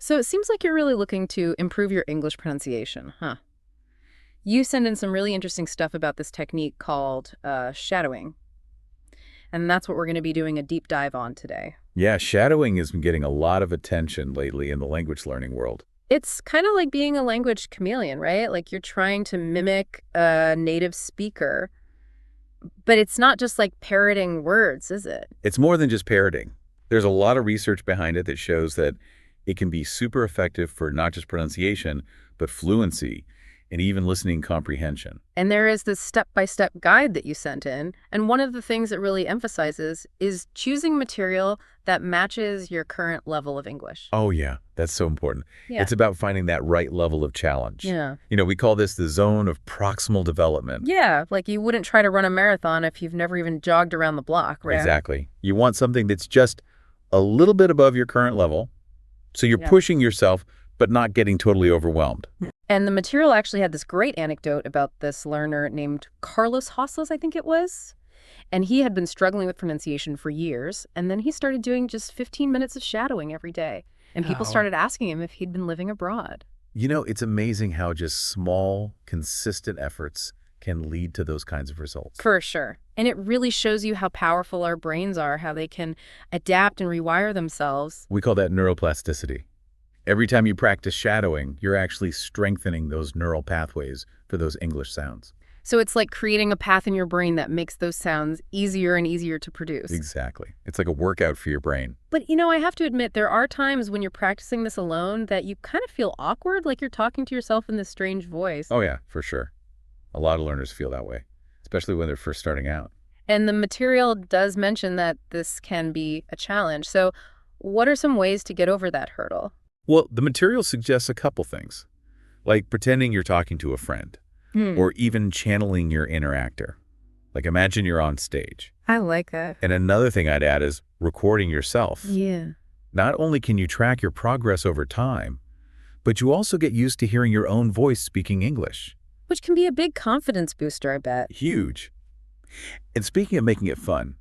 So it seems like you're really looking to improve your English pronunciation, huh? You send in some really interesting stuff about this technique called shadowing, and that's what we're going to be doing a deep dive on today. Yeah, shadowing has been getting a lot of attention lately in the language learning world. It's kind of like being a language chameleon, right? Like you're trying to mimic a native speaker, but it's not just like parroting words, is it? It's more than just parroting. There's a lot of research behind it that shows that it can be super effective for not just pronunciation, but fluency and even listening comprehension. And there is this step-by-step guide that you sent in, and one of the things it really emphasizes is choosing material that matches your current level of English. Oh yeah, that's so important. Yeah. It's about finding that right level of challenge. Yeah. We call this the zone of proximal development. Yeah, like you wouldn't try to run a marathon if you've never even jogged around the block, right? Exactly. You want something that's just a little bit above your current level, so you're pushing yourself, but not getting totally overwhelmed. And the material actually had this great anecdote about this learner named Carlos Hoslas, I think it was. And he had been struggling with pronunciation for years, and then he started doing just 15 minutes of shadowing every day. And people started asking him if he'd been living abroad. It's amazing how just small, consistent efforts can lead to those kinds of results. For sure. And it really shows you how powerful our brains are, how they can adapt and rewire themselves. We call that neuroplasticity. Every time you practice shadowing, you're actually strengthening those neural pathways for those English sounds. So it's like creating a path in your brain that makes those sounds easier and easier to produce. Exactly. It's like a workout for your brain. But, I have to admit, there are times when you're practicing this alone that you kind of feel awkward, like you're talking to yourself in this strange voice. Oh yeah, for sure. A lot of learners feel that way, especially when they're first starting out. And the material does mention that this can be a challenge. So what are some ways to get over that hurdle? Well, the material suggests a couple things, like pretending you're talking to a friend, or even channeling your inner actor. Like imagine you're on stage. I like that. And another thing I'd add is recording yourself. Yeah. Not only can you track your progress over time, but you also get used to hearing your own voice speaking English. Which can be a big confidence booster, I bet. Huge. And speaking of making it fun,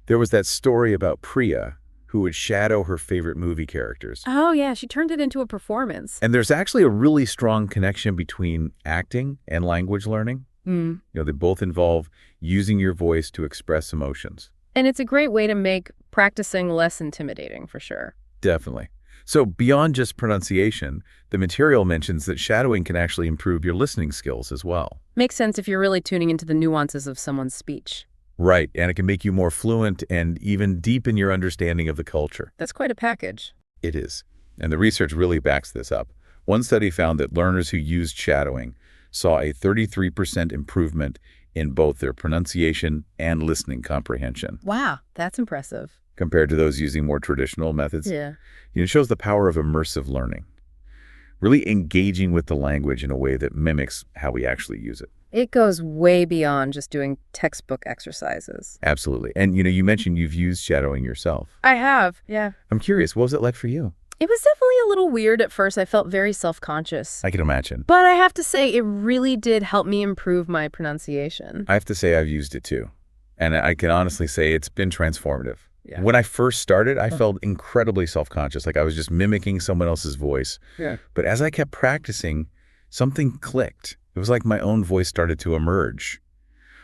there was that story about Priya, who would shadow her favorite movie characters. Oh, yeah. She turned it into a performance. And there's actually a really strong connection between acting and language learning. They both involve using your voice to express emotions. And it's a great way to make practicing less intimidating, for sure. Definitely. So beyond just pronunciation, the material mentions that shadowing can actually improve your listening skills as well. Makes sense if you're really tuning into the nuances of someone's speech. Right, and it can make you more fluent and even deepen your understanding of the culture. That's quite a package. It is, and the research really backs this up. One study found that learners who used shadowing saw a 33% improvement in both their pronunciation and listening comprehension. Wow, that's impressive. Compared to those using more traditional methods. Yeah. It shows the power of immersive learning, really engaging with the language in a way that mimics how we actually use it. It goes way beyond just doing textbook exercises. Absolutely. And you mentioned you've used shadowing yourself. I have, yeah. I'm curious, what was it like for you? It was definitely a little weird at first. I felt very self-conscious. I can imagine. But I have to say, it really did help me improve my pronunciation. I have to say I've used it too. And I can honestly say it's been transformative. Yeah. When I first started, I felt incredibly self-conscious, like I was just mimicking someone else's voice. Yeah. But as I kept practicing, something clicked. It was like my own voice started to emerge,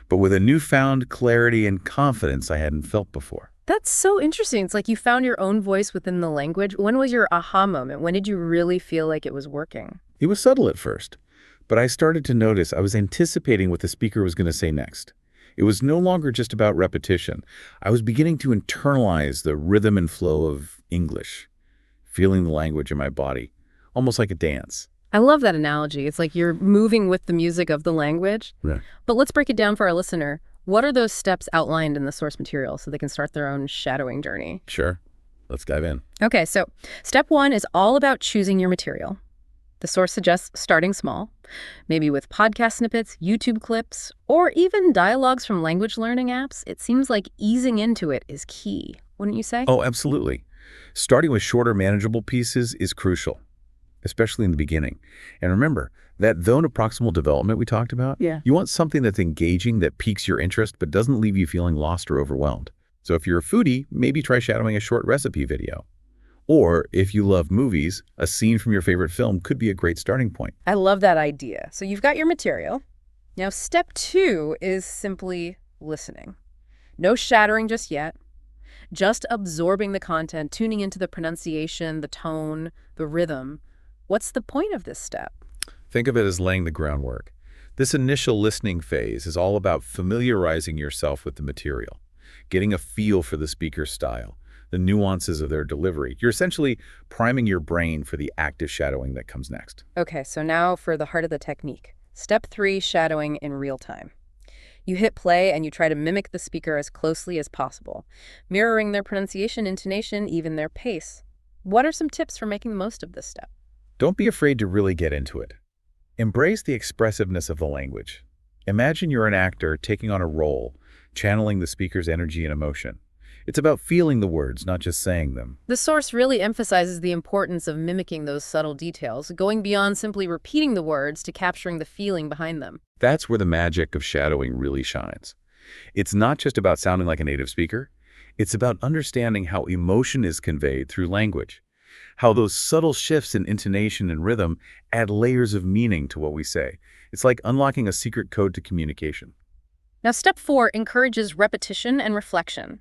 but with a newfound clarity and confidence I hadn't felt before. That's so interesting. It's like you found your own voice within the language. When was your aha moment? When did you really feel like it was working? It was subtle at first, but I started to notice I was anticipating what the speaker was going to say next. It was no longer just about repetition. I was beginning to internalize the rhythm and flow of English, feeling the language in my body, almost like a dance. I love that analogy. It's like you're moving with the music of the language. Right. But let's break it down for our listener. What are those steps outlined in the source material so they can start their own shadowing journey? Sure. Let's dive in. Okay, so step 1 is all about choosing your material. The source suggests starting small, maybe with podcast snippets, YouTube clips, or even dialogues from language learning apps. It seems like easing into it is key, wouldn't you say? Oh, absolutely. Starting with shorter, manageable pieces is crucial, especially in the beginning. And remember, that zone of proximal development we talked about? Yeah. You want something that's engaging, that piques your interest, but doesn't leave you feeling lost or overwhelmed. So if you're a foodie, maybe try shadowing a short recipe video. Or if you love movies, a scene from your favorite film could be a great starting point. I love that idea. So you've got your material. Now, step 2 is simply listening. No shadowing just yet. Just absorbing the content, tuning into the pronunciation, the tone, the rhythm. What's the point of this step? Think of it as laying the groundwork. This initial listening phase is all about familiarizing yourself with the material, getting a feel for the speaker's style, the nuances of their delivery. You're essentially priming your brain for the active shadowing that comes next. Okay, so now for the heart of the technique. Step 3, shadowing in real time. You hit play and you try to mimic the speaker as closely as possible, mirroring their pronunciation, intonation, even their pace. What are some tips for making the most of this step? Don't be afraid to really get into it. Embrace the expressiveness of the language. Imagine you're an actor taking on a role, channeling the speaker's energy and emotion. It's about feeling the words, not just saying them. The source really emphasizes the importance of mimicking those subtle details, going beyond simply repeating the words to capturing the feeling behind them. That's where the magic of shadowing really shines. It's not just about sounding like a native speaker. It's about understanding how emotion is conveyed through language, how those subtle shifts in intonation and rhythm add layers of meaning to what we say. It's like unlocking a secret code to communication. Now, step 4 encourages repetition and reflection.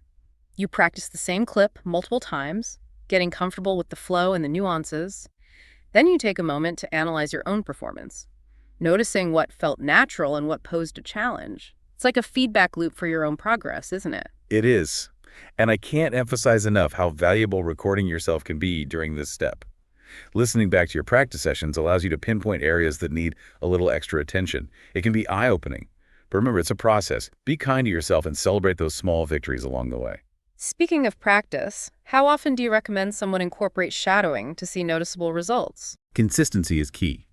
You practice the same clip multiple times, getting comfortable with the flow and the nuances. Then you take a moment to analyze your own performance, noticing what felt natural and what posed a challenge. It's like a feedback loop for your own progress, isn't it? It is. And I can't emphasize enough how valuable recording yourself can be during this step. Listening back to your practice sessions allows you to pinpoint areas that need a little extra attention. It can be eye-opening. But remember, it's a process. Be kind to yourself and celebrate those small victories along the way. Speaking of practice, how often do you recommend someone incorporate shadowing to see noticeable results? Consistency is key.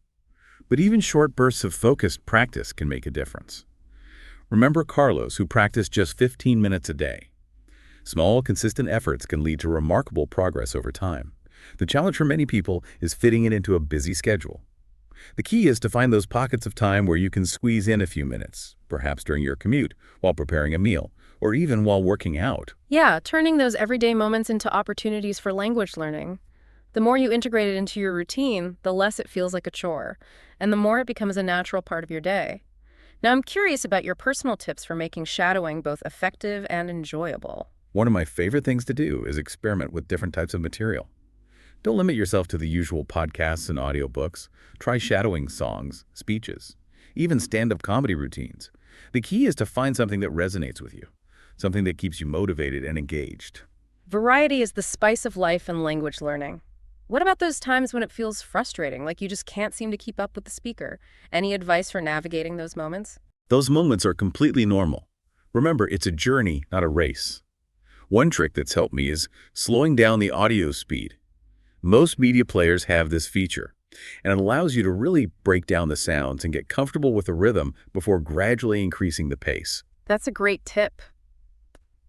But even short bursts of focused practice can make a difference. Remember Carlos, who practiced just 15 minutes a day. Small, consistent efforts can lead to remarkable progress over time. The challenge for many people is fitting it into a busy schedule. The key is to find those pockets of time where you can squeeze in a few minutes, perhaps during your commute, while preparing a meal, or even while working out. Yeah, turning those everyday moments into opportunities for language learning. The more you integrate it into your routine, the less it feels like a chore, and the more it becomes a natural part of your day. Now, I'm curious about your personal tips for making shadowing both effective and enjoyable. One of my favorite things to do is experiment with different types of material. Don't limit yourself to the usual podcasts and audiobooks. Try shadowing songs, speeches, even stand-up comedy routines. The key is to find something that resonates with you, something that keeps you motivated and engaged. Variety is the spice of life and language learning. What about those times when it feels frustrating, like you just can't seem to keep up with the speaker? Any advice for navigating those moments? Those moments are completely normal. Remember, it's a journey, not a race. One trick that's helped me is slowing down the audio speed. Most media players have this feature, and it allows you to really break down the sounds and get comfortable with the rhythm before gradually increasing the pace. That's a great tip.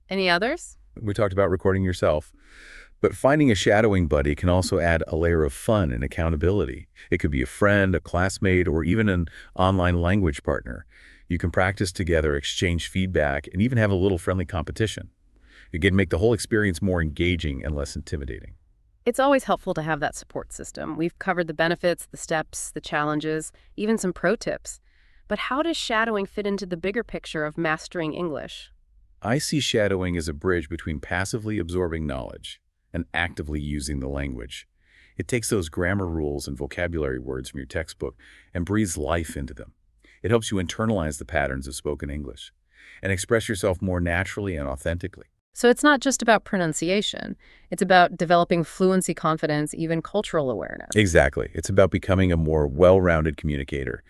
Any others? We talked about recording yourself, but finding a shadowing buddy can also add a layer of fun and accountability. It could be a friend, a classmate, or even an online language partner. You can practice together, exchange feedback, and even have a little friendly competition. It can make the whole experience more engaging and less intimidating. It's always helpful to have that support system. We've covered the benefits, the steps, the challenges, even some pro tips. But how does shadowing fit into the bigger picture of mastering English? I see shadowing as a bridge between passively absorbing knowledge and actively using the language. It takes those grammar rules and vocabulary words from your textbook and breathes life into them. It helps you internalize the patterns of spoken English and express yourself more naturally and authentically. So it's not just about pronunciation. It's about developing fluency, confidence, even cultural awareness. Exactly. It's about becoming a more well-rounded communicator,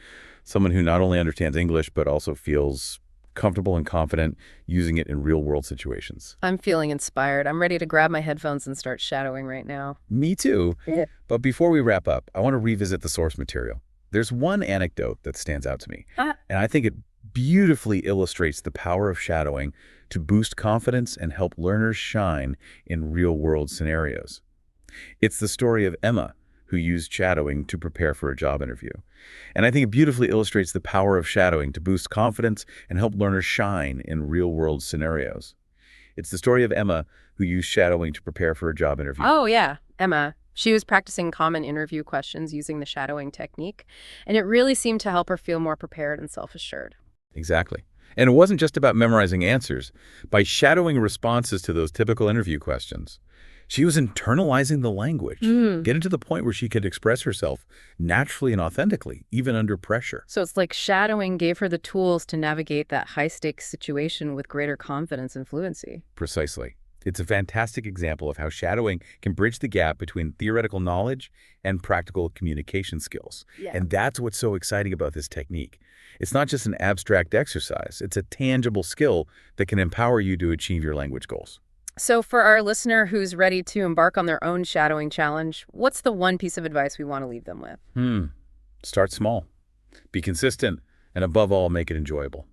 someone who not only understands English but also feels comfortable and confident using it in real-world situations. I'm feeling inspired. I'm ready to grab my headphones and start shadowing right now. Me too. Yeah. But before we wrap up, I want to revisit the source material. There's one anecdote that stands out to me, and I think it beautifully illustrates the power of shadowing to boost confidence and help learners shine in real-world scenarios. It's the story of Emma, who used shadowing to prepare for a job interview. And I think it beautifully illustrates the power of shadowing to boost confidence and help learners shine in real-world scenarios. It's the story of Emma, who used shadowing to prepare for a job interview. Oh, yeah. Emma. She was practicing common interview questions using the shadowing technique, and it really seemed to help her feel more prepared and self-assured. Exactly. And it wasn't just about memorizing answers. By shadowing responses to those typical interview questions, she was internalizing the language, getting to the point where she could express herself naturally and authentically, even under pressure. So it's like shadowing gave her the tools to navigate that high-stakes situation with greater confidence and fluency. Precisely. It's a fantastic example of how shadowing can bridge the gap between theoretical knowledge and practical communication skills. Yeah. And that's what's so exciting about this technique. It's not just an abstract exercise. It's a tangible skill that can empower you to achieve your language goals. So for our listener who's ready to embark on their own shadowing challenge, what's the one piece of advice we want to leave them with? Start small. Be consistent, and above all, make it enjoyable.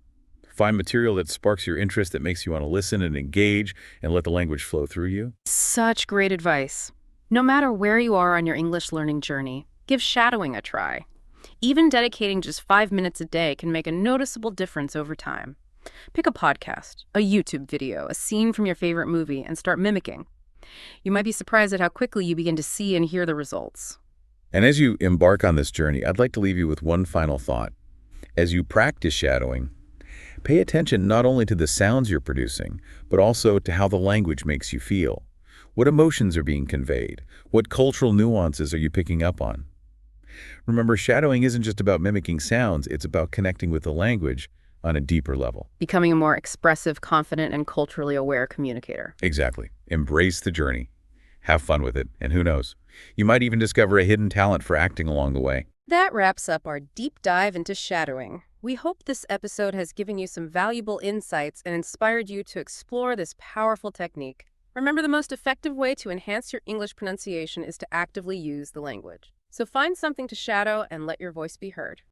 Find material that sparks your interest, that makes you want to listen and engage, and let the language flow through you. Such great advice. No matter where you are on your English learning journey, give shadowing a try. Even dedicating just 5 minutes a day can make a noticeable difference over time. Pick a podcast, a YouTube video, a scene from your favorite movie, and start mimicking. You might be surprised at how quickly you begin to see and hear the results. And as you embark on this journey, I'd like to leave you with one final thought. As you practice shadowing, pay attention not only to the sounds you're producing, but also to how the language makes you feel. What emotions are being conveyed? What cultural nuances are you picking up on? Remember, shadowing isn't just about mimicking sounds, it's about connecting with the language on a deeper level. Becoming a more expressive, confident, and culturally aware communicator. Exactly. Embrace the journey. Have fun with it, and who knows, you might even discover a hidden talent for acting along the way. That wraps up our deep dive into shadowing. We hope this episode has given you some valuable insights and inspired you to explore this powerful technique. Remember, the most effective way to enhance your English pronunciation is to actively use the language. So find something to shadow and let your voice be heard.